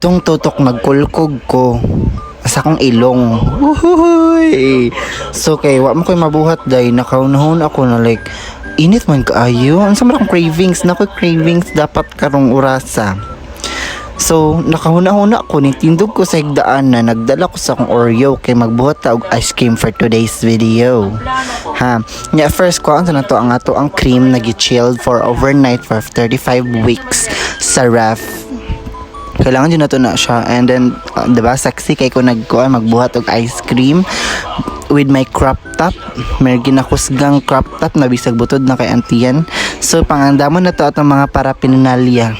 Itong tutok nagkulkog ko sa akong ilong. Uhuy! So kay wa mo ko'y mabuhat day nakaunahon ako na like init man kaayo. Ang sama akong cravings na ko cravings dapat karong orasa. So nakahuna-huna ko ni tindog ko sa higdaan na nagdala ko sa akong Oreo kay magbuhat ta og ice cream for today's video. Ha. Nya first ko na to ang ato ang cream nagi-chilled for overnight for 35 weeks sa ref. Kailangan din na to na siya. And then, diba, sexy kay ko magbuhat og ice cream with my crop top. May ginakusgang crop top na bisag butod na kay antiyan. So, pangandamon na to atong mga paraphernalia.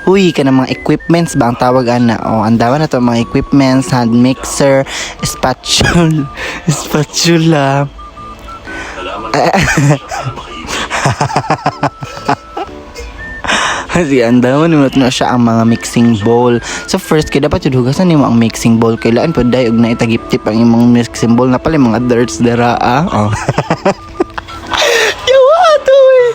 Uy, ka na mga equipments ba ang tawag ana? O, andawan na to mga equipments, hand mixer, spatula. Kasi andaman naman na siya ang mga mixing bowl. So first, kaya dapat yung hugasan mo ang mixing bowl. Kailangan po dahil og na itagip-tip ang imong mixing bowl na pala mga dirts dara oh. Yawa to eh.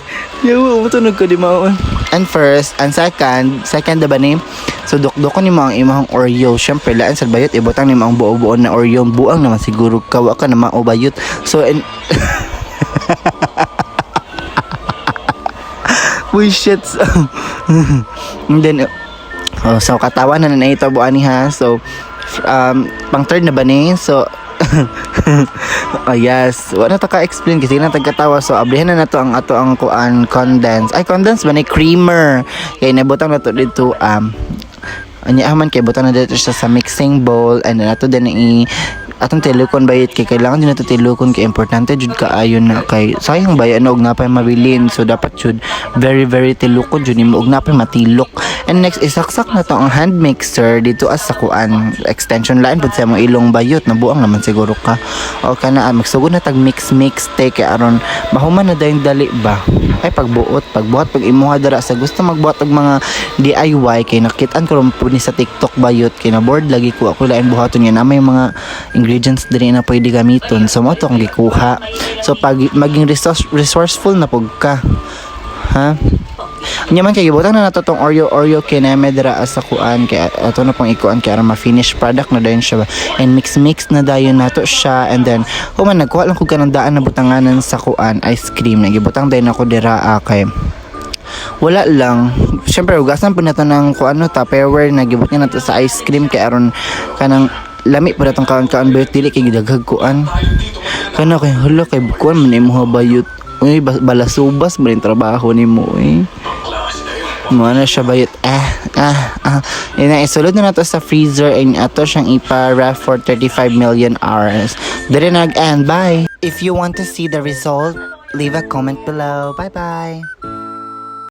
Yawa, matunog ko di maon. And first, and second ba ni? So dukdukon ni mo ang imong Oreo. Syempre laan sa bayot ibutang ni mo ang buo-buo na Oreo. Buang naman siguro kawa ka na maubayot. So and uy shit. And then so katawa na ito buan ni ha. So pang third na ba ni? So oh yes, wala ta ka-explain kasi na tagkatawa. So ablihan na nato ang ato ang kuan condense. Ay condense ba ni creamer. Kay nabutang nato dito anya man kay butang na dito siya sa mixing bowl and nato din atong tilukon bayit kay kailangan din nato tilukon kay importante jud kaayo na kay sayang bayan og napay mabilin. So dapat jud very tilukon jud nimo og napay matilok. And next isaksak na to ang hand mixer dito as sa kuan extension line pud sa mo ilong bayot nabuang naman siguro ka o kana magsugod na tag mix take kay aron mahuman na dayon dali ba ay pagbuhat pag imuha dara sa gusto magbuhat og mga DIY kay nakitaan ko ron ni sa TikTok bayot kay na board lagi ko ako lain buhaton nga na may mga ingredients diri na pwede gamiton. So mo to ang gikuha. So pag maging resourceful na pug ka. Ha? Nya man kay gibutang na nato tong Oreo kineme dira sa kuan kay ato na pang ikuan kay aron ma-finish product na dayon siya. And mix na dayon nato siya and then human nagkuha lang ko kanang daan na butanganan sa kuan ice cream. Nagibutang dayon ako dira kay wala lang. Siyempre ugasan po nato ng kuan no Tupperware nagibot niya nato sa ice cream kay aron kanang lami pa datong kaon bayot dili kay gidaghag kuan kana kay hala kay kuan man imong bayot uy balasubas man trabaho nimo mo na siya bayot ina isulod na nato sa freezer and ato siyang ipa-ref for 35 million hours. Dire nag-end. Bye. If you want to see the result, leave a comment below. Bye bye.